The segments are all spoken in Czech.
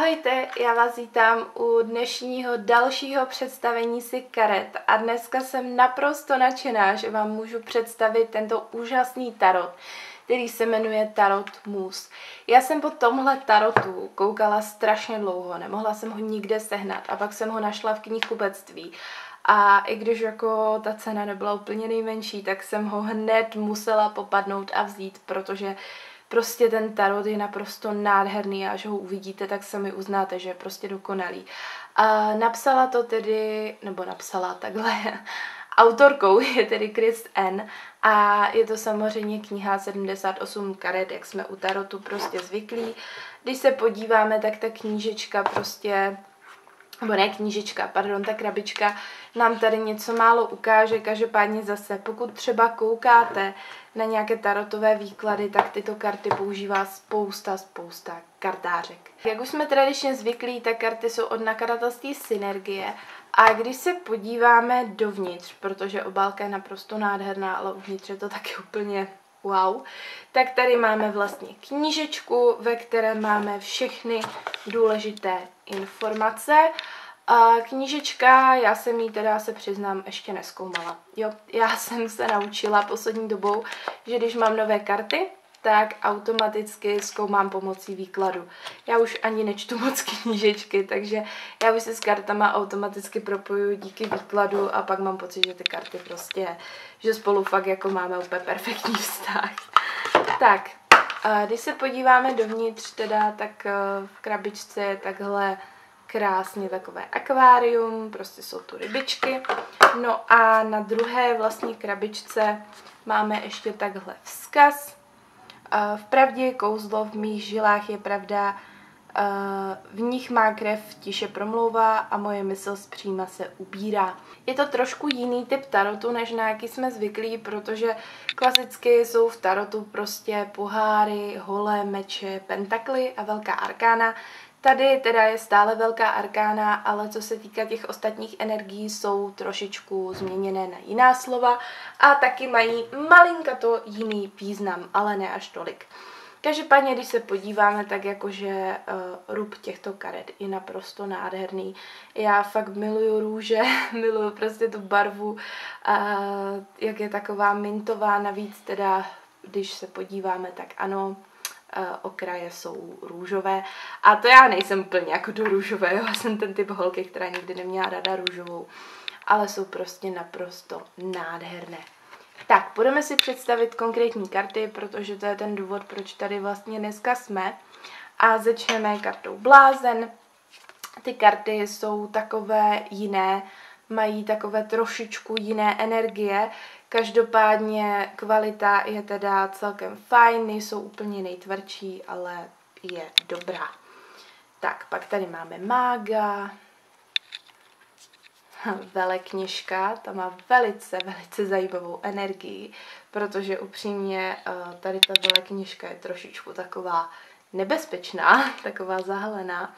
Ahojte, já vás vítám u dnešního dalšího představení si karet a dneska jsem naprosto nadšená, že vám můžu představit tento úžasný tarot, který se jmenuje Tarot Mus. Já jsem po tomhle tarotu koukala strašně dlouho, nemohla jsem ho nikde sehnat a pak jsem ho našla v knihkupectví. A i když jako ta cena nebyla úplně nejmenší, tak jsem ho hned musela popadnout a vzít, protože prostě ten tarot je naprosto nádherný a až ho uvidíte, tak sami uznáte, že je prostě dokonalý. A napsala to tedy, nebo napsala takhle, autorkou je tedy Chris N. A je to samozřejmě kniha 78 karet, jak jsme u tarotu prostě zvyklí. Když se podíváme, tak ta knížečka prostě, nebo ne knížečka, pardon, ta krabička nám tady něco málo ukáže, každopádně zase, pokud třeba koukáte na nějaké tarotové výklady, tak tyto karty používá spousta kartářek. Jak už jsme tradičně zvyklí, tak karty jsou od nakladatelství Synergie a když se podíváme dovnitř, protože obálka je naprosto nádherná, ale uvnitř je to taky úplně wow, tak tady máme vlastně knížečku, ve které máme všechny důležité informace. A knížečka, já jsem ji teda, se přiznám, ještě nezkoumala. Jo, já jsem se naučila poslední dobou, že když mám nové karty, tak automaticky zkoumám pomocí výkladu. Já už ani nečtu moc knížečky, takže já už se s kartama automaticky propojuju díky výkladu a pak mám pocit, že ty karty prostě, že spolu fakt jako máme úplně perfektní vztah. Tak, když se podíváme dovnitř teda, tak v krabičce je takhle krásně takové akvárium, prostě jsou tu rybičky. No a na druhé vlastně krabičce máme ještě takhle vzkaz. Vpravdě je kouzlo, v mých žilách je pravda, v nich má krev tiše promlouvá a moje mysl zpříma se ubírá. Je to trošku jiný typ tarotu, než na jaký jsme zvyklí, protože klasicky jsou v tarotu prostě poháry, holé, meče, pentakly a velká arkána. Tady teda je stále velká arkána, ale co se týká těch ostatních energií, jsou trošičku změněné na jiná slova a taky mají malinkato jiný význam, ale ne až tolik. Každopádně, když se podíváme, tak jakože rub těchto karet je naprosto nádherný. Já fakt miluju růže, miluju prostě tu barvu, jak je taková mintová, navíc teda, když se podíváme, tak ano, okraje jsou růžové a to já nejsem úplně jako do růžové, já jsem ten typ holky, která nikdy neměla ráda růžovou, ale jsou prostě naprosto nádherné. Tak, budeme si představit konkrétní karty, protože to je ten důvod, proč tady vlastně dneska jsme a začneme kartou Blázen. Ty karty jsou takové jiné, mají takové trošičku jiné energie, každopádně kvalita je teda celkem fajn, nejsou úplně nejtvrdší, ale je dobrá. Tak, pak tady máme mága, velekněžka, ta má velice zajímavou energii, protože upřímně tady ta velekněžka je trošičku taková nebezpečná, taková zahalená.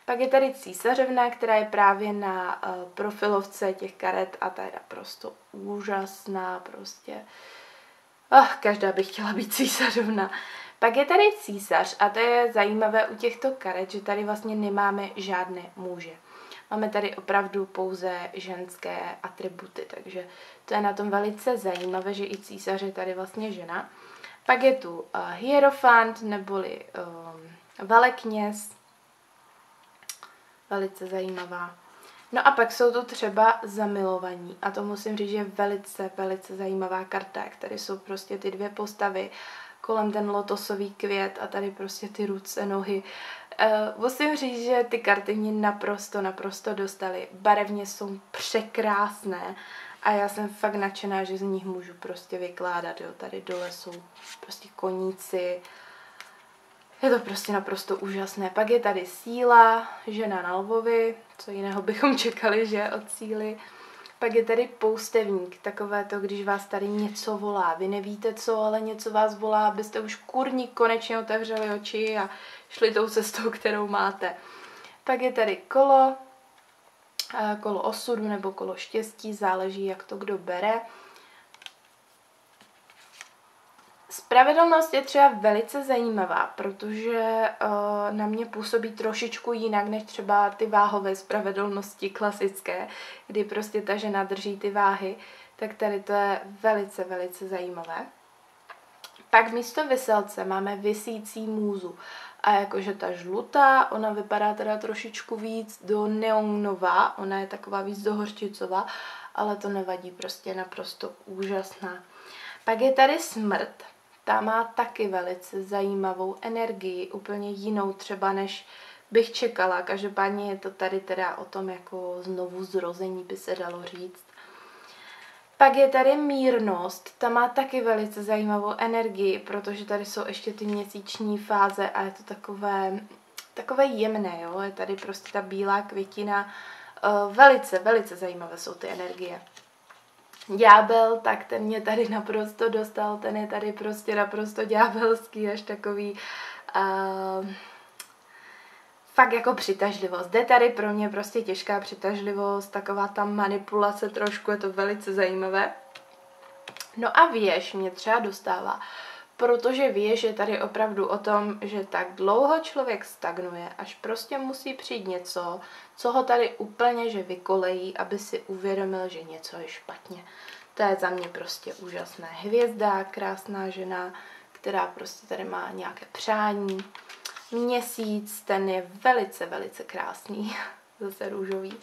Pak je tady císařovna, která je právě na profilovce těch karet a ta je naprosto úžasná, prostě. Každá by chtěla být císařovna. Pak je tady císař a to je zajímavé u těchto karet, že tady vlastně nemáme žádné muže. Máme tady opravdu pouze ženské atributy, takže to je na tom velice zajímavé, že i císař je tady vlastně žena. Pak je tu hierofant neboli velekněz, velice zajímavá. No a pak jsou tu třeba zamilovaní a to musím říct, že je velice zajímavá karta, jak tady jsou prostě ty dvě postavy, kolem ten lotosový květ a tady prostě ty ruce, nohy. Musím říct, že ty karty mě naprosto dostaly. Barevně jsou překrásné a já jsem fakt nadšená, že z nich můžu prostě vykládat. Jo. Tady dole jsou prostě koníci. Je to prostě naprosto úžasné. Pak je tady síla, žena na lvovi, co jiného bychom čekali, že od síly. Pak je tady poustevník, takové to, když vás tady něco volá. Vy nevíte co, ale něco vás volá, abyste už kurník konečně otevřeli oči a šli tou cestou, kterou máte. Pak je tady kolo osudu nebo kolo štěstí, záleží, jak to kdo bere. Spravedlnost je třeba velice zajímavá, protože na mě působí trošičku jinak, než třeba ty váhové spravedlnosti klasické, kdy prostě ta žena drží ty váhy, tak tady to je velice, velice zajímavé. Pak místo viselce máme visící můzu. A jakože ta žlutá, ona vypadá teda trošičku víc do neonová, ona je taková víc do hořčicová, ale to nevadí, prostě naprosto úžasná. Pak je tady smrt, ta má taky velice zajímavou energii, úplně jinou třeba, než bych čekala. Každopádně je to tady teda o tom jako znovu zrození, by se dalo říct. Pak je tady mírnost, ta má taky velice zajímavou energii, protože tady jsou ještě ty měsíční fáze a je to takové jemné, jo? Je tady prostě ta bílá květina, velice, velice zajímavé jsou ty energie. Ďábel, tak ten mě tady naprosto dostal, ten je tady prostě naprosto ďábelský, až takový fakt jako přitažlivost. Jde tady pro mě prostě těžká přitažlivost, taková ta manipulace trošku, je to velice zajímavé. No a věž mě třeba dostává, protože věž je tady opravdu o tom, že tak dlouho člověk stagnuje, až prostě musí přijít něco, co ho tady úplně že vykolejí, aby si uvědomil, že něco je špatně. To je za mě prostě úžasné. Hvězda, krásná žena, která prostě tady má nějaké přání. Měsíc, ten je velice, velice krásný, zase růžový.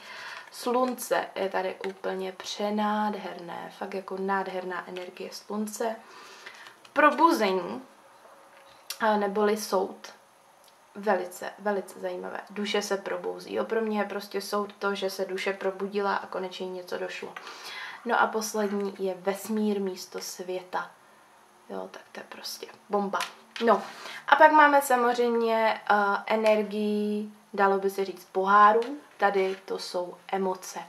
Slunce je tady úplně přenádherné, fakt jako nádherná energie slunce. Probuzení, neboli soud, velice, velice zajímavé. Duše se probouzí. Pro mě je prostě soud to, že se duše probudila a konečně něco došlo. No a poslední je vesmír místo světa. Jo, tak to je prostě bomba. No, a pak máme samozřejmě energii, dalo by se říct, pohárů. Tady to jsou emoce.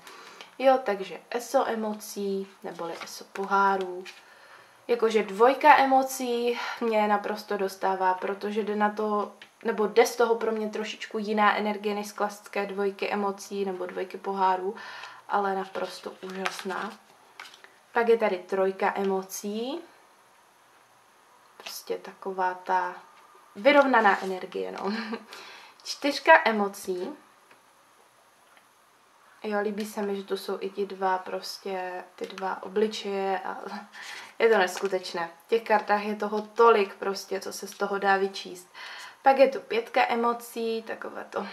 Jo, takže ESO emocí, neboli ESO pohárů. Jakože 2 emocí mě naprosto dostává, protože jde na to, nebo jde z toho pro mě trošičku jiná energie než z klasické 2 emocí nebo 2 pohárů, ale naprosto úžasná. Pak je tady 3 emocí. Prostě taková ta vyrovnaná energie, no. 4 emocí. Jo, líbí se mi, že tu jsou i ty dva obličeje a je to neskutečné. V těch kartách je toho tolik prostě, co se z toho dá vyčíst. Pak je tu 5 emocí, takové to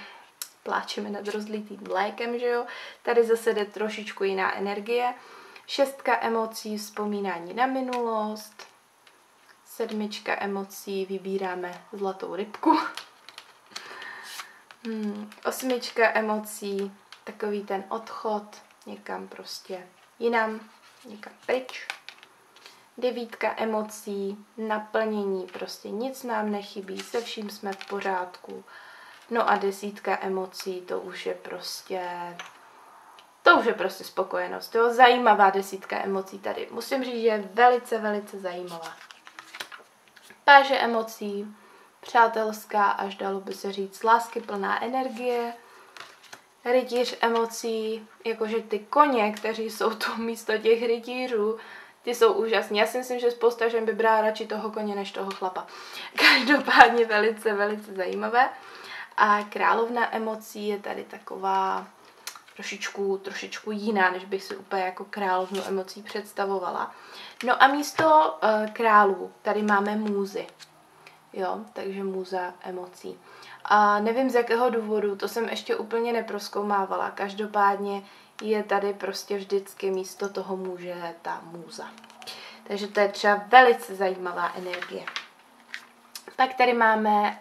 pláčeme nad rozlitým mlékem, že jo. Tady zase jde trošičku jiná energie. 6 emocí, vzpomínání na minulost. 7 emocí, vybíráme zlatou rybku. 8 emocí, takový ten odchod někam prostě jinam, někam pryč. 9 emocí, naplnění, prostě nic nám nechybí, se vším jsme v pořádku. No a 10 emocí, to už je prostě spokojenost. Jo? Zajímavá 10 emocí tady. Musím říct, že je velice, velice zajímavá. Páže emocí, přátelská, až dalo by se říct láskyplná energie. Rytíř emocí, jakože ty koně, kteří jsou tu místo těch rytířů, ty jsou úžasní. Já si myslím, že spousta žen by brala radši toho koně, než toho chlapa. Každopádně velice, velice zajímavé. A královna emocí je tady taková trošičku jiná, než bych si úplně jako královnu emocí představovala. No a místo králů tady máme můzy. Jo, takže můza emocí. A nevím z jakého důvodu, to jsem ještě úplně neprozkoumávala. Každopádně je tady prostě vždycky místo toho muže ta můza. Takže to je třeba velice zajímavá energie. Pak tady máme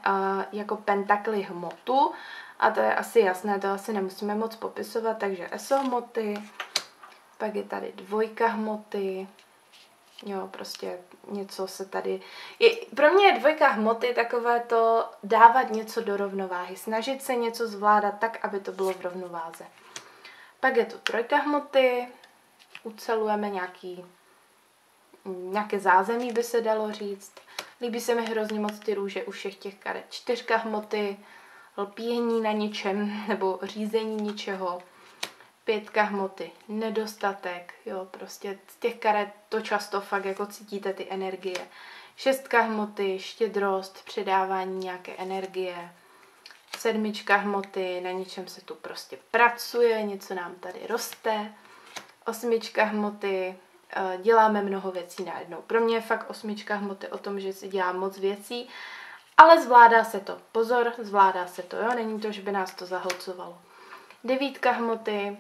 jako pentakly hmotu. A to je asi jasné, to asi nemusíme moc popisovat, takže ESO hmoty, pak je tady 2 hmoty, jo, prostě něco se tady... Pro mě je 2 hmoty takové to dávat něco do rovnováhy, snažit se něco zvládat tak, aby to bylo v rovnováze. Pak je tu 3 hmoty, ucelujeme nějaké zázemí, by se dalo říct. Líbí se mi hrozně moc ty růže u všech těch karet. 4 hmoty, lpění na něčem nebo řízení ničeho. 5 hmoty, nedostatek, jo, prostě z těch karet to často fakt jako cítíte ty energie. Šestka hmoty, štědrost, předávání nějaké energie. Sedmička hmoty, na něčem se tu prostě pracuje, něco nám tady roste. Osmička hmoty, děláme mnoho věcí najednou. Pro mě je fakt osmička hmoty o tom, že si dělám moc věcí, ale zvládá se to. Pozor, zvládá se to, jo? Není to, že by nás to zahlcovalo. Devítka hmoty,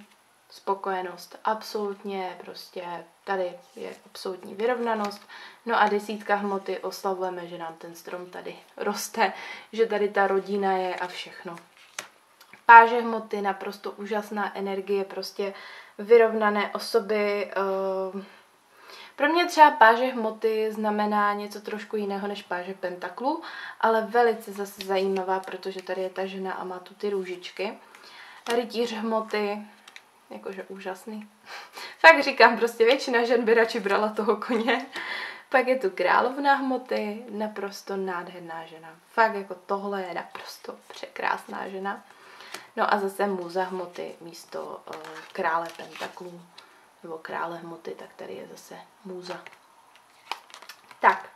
spokojenost, absolutně prostě tady je absolutní vyrovnanost. No a desítka hmoty, oslavujeme, že nám ten strom tady roste, že tady ta rodina je a všechno. Páže hmoty, naprosto úžasná energie, prostě vyrovnané osoby. Pro mě třeba páže hmoty znamená něco trošku jiného než páže pentaklů, ale velice zase zajímavá, protože tady je ta žena a má tu ty růžičky. Rytíř hmoty, jakože úžasný. Fakt říkám, prostě většina žen by radši brala toho koně. Pak je tu královna hmoty, naprosto nádherná žena. Fakt jako tohle je naprosto překrásná žena. No a zase muza hmoty místo krále pentaklů, nebo krále hmoty, tak tady je zase muza. Tak,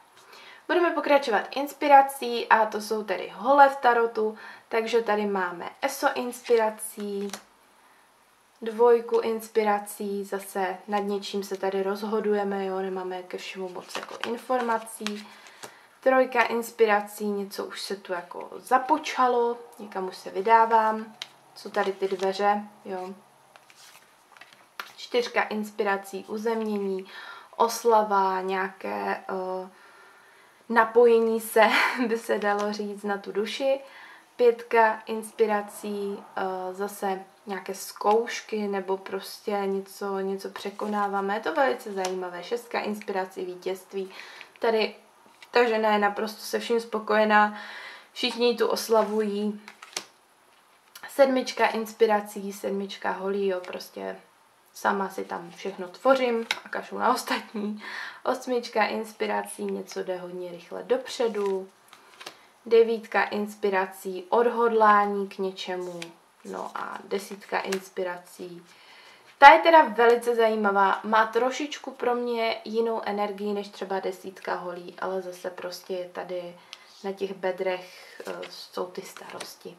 budeme pokračovat inspirací a to jsou tedy hole v tarotu, takže tady máme ESO inspirací, dvojku inspirací, zase nad něčím se tady rozhodujeme, jo, nemáme ke všemu moc jako informací. Trojka inspirací, něco už se tu jako započalo, někam už se vydávám, jsou tady ty dveře, jo. Čtyřka inspirací, uzemnění, oslava, nějaké napojení se, by se dalo říct, na tu duši. Pětka inspirací, zase nějaké zkoušky nebo prostě něco překonáváme. Je to velice zajímavé. Šestka inspirací, vítězství. Tady ta žena je naprosto se vším spokojená. Všichni ji tu oslavují. Sedmička inspirací, sedmička holí, jo, prostě sama si tam všechno tvořím a kašlu na ostatní. Osmička inspirací, něco jde hodně rychle dopředu. Devítka inspirací, odhodlání k něčemu. No a desítka inspirací. Ta je teda velice zajímavá, má trošičku pro mě jinou energii než třeba desítka holí, ale zase prostě je tady na těch bedrech jsou ty starosti.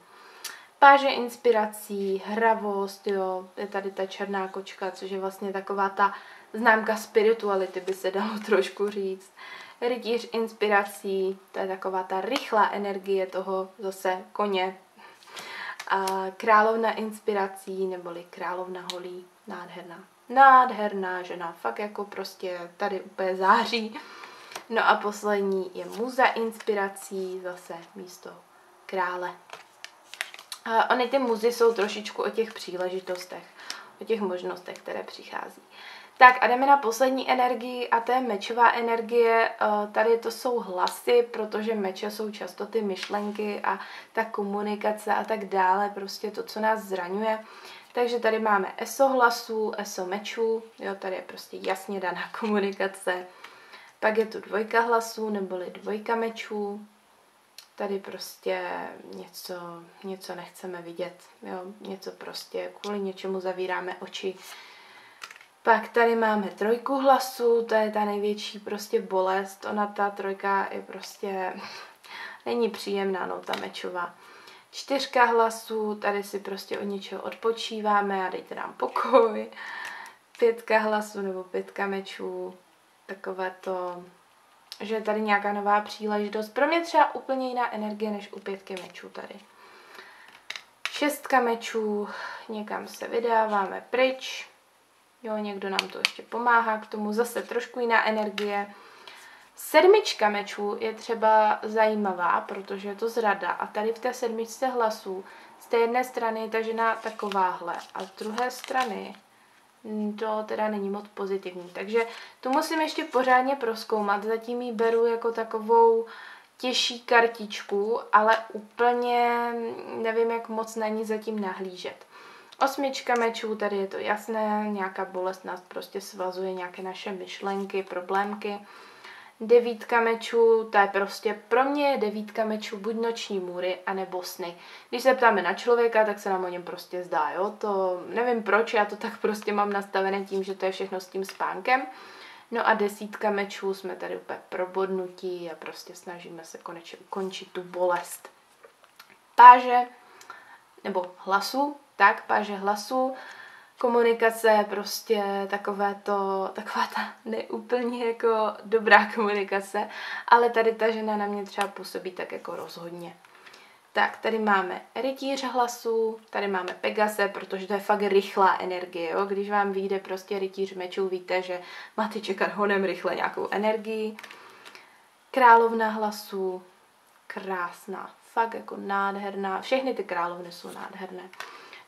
Páže inspirací, hravost, jo, je tady ta černá kočka, což je vlastně taková ta známka spirituality, by se dalo trošku říct. Rytíř inspirací, to je taková ta rychlá energie toho zase koně. A královna inspirací, neboli královna holí, nádherná. Nádherná žena, fakt jako prostě tady úplně září. No a poslední je muza inspirací, zase místo krále. A ony ty muzy jsou trošičku o těch příležitostech, o těch možnostech, které přichází. Tak a jdeme na poslední energii a to je mečová energie. Tady to jsou hlasy, protože meče jsou často ty myšlenky a ta komunikace a tak dále, prostě to, co nás zraňuje. Takže tady máme ESO hlasů, ESO mečů, jo, tady je prostě jasně daná komunikace. Pak je tu dvojka hlasů, neboli dvojka mečů. Tady prostě něco nechceme vidět, jo, něco prostě, kvůli něčemu zavíráme oči. Pak tady máme trojku hlasů, to je ta největší prostě bolest, ona ta trojka je prostě, není příjemná, no, ta mečová. Čtyřka hlasů, tady si prostě od něčeho odpočíváme a dejte nám pokoj. Pětka hlasů nebo pětka mečů, takové to, že je tady nějaká nová příležitost. Pro mě třeba úplně jiná energie než u pětky mečů tady. Šestka mečů, někam se vydáváme pryč. Jo, někdo nám to ještě pomáhá k tomu, zase trošku jiná energie. Sedmička mečů je třeba zajímavá, protože je to zrada. A tady v té sedmičce hlasů z té jedné strany je ta žena takováhle a z druhé strany to teda není moc pozitivní. Takže tu musím ještě pořádně prozkoumat. Zatím ji beru jako takovou těžší kartičku, ale úplně nevím, jak moc na ní zatím nahlížet. Osmička mečů, tady je to jasné, nějaká bolest nás prostě svazuje, nějaké naše myšlenky, problémky. Devítka mečů, to je prostě pro mě je devítka mečů buď noční můry, anebo sny. Když se ptáme na člověka, tak se nám o něm prostě zdá, jo, to nevím proč, já to tak prostě mám nastavené tím, že to je všechno s tím spánkem. No a 10 mečů jsme tady úplně probodnutí a prostě snažíme se konečně ukončit tu bolest. Páže, nebo hlasu, páže hlasu, komunikace, prostě taková ta neúplně jako dobrá komunikace, ale tady ta žena na mě třeba působí tak jako rozhodně. Tak, tady máme rytíř hlasu, tady máme Pegase, protože to je fakt rychlá energie, jo? Když vám vyjde prostě rytíř mečů, víte, že máte čekat honem rychle nějakou energii. Královna hlasu, krásná, fakt jako nádherná, všechny ty královny jsou nádherné.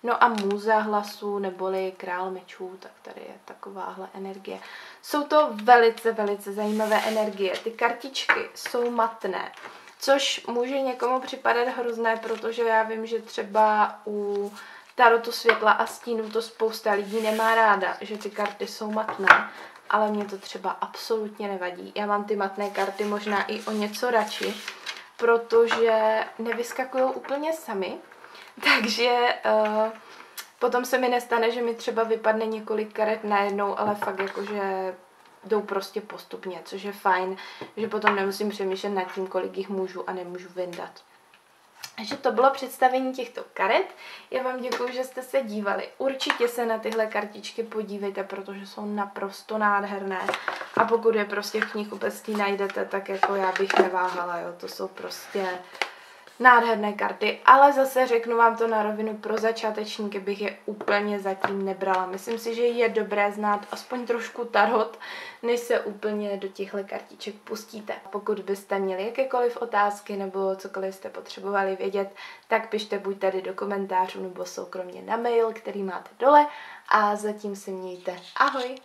No a můza hlasu, neboli král mečů, tak tady je takováhle energie. Jsou to velice, velice zajímavé energie. Ty kartičky jsou matné, což může někomu připadat hrozné, protože já vím, že třeba u tarotu světla a stínu to spousta lidí nemá ráda, že ty karty jsou matné, ale mě to třeba absolutně nevadí. Já mám ty matné karty možná i o něco radši, protože nevyskakují úplně sami, takže potom se mi nestane, že mi třeba vypadne několik karet najednou, ale fakt jakože jdou prostě postupně, což je fajn, že potom nemusím přemýšlet nad tím, kolik jich můžu a nemůžu vyndat. Takže to bylo představení těchto karet. Já vám děkuji, že jste se dívali. Určitě se na tyhle kartičky podívejte, protože jsou naprosto nádherné. A pokud je prostě v knihkupectví najdete, tak jako já bych neváhala, jo. To jsou prostě nádherné karty, ale zase řeknu vám to na rovinu, pro začátečníky bych je úplně zatím nebrala. Myslím si, že je dobré znát aspoň trošku tarot, než se úplně do těchto kartiček pustíte. Pokud byste měli jakékoliv otázky nebo cokoliv jste potřebovali vědět, tak pište buď tady do komentářů nebo soukromně na mail, který máte dole, a zatím si mějte. Ahoj!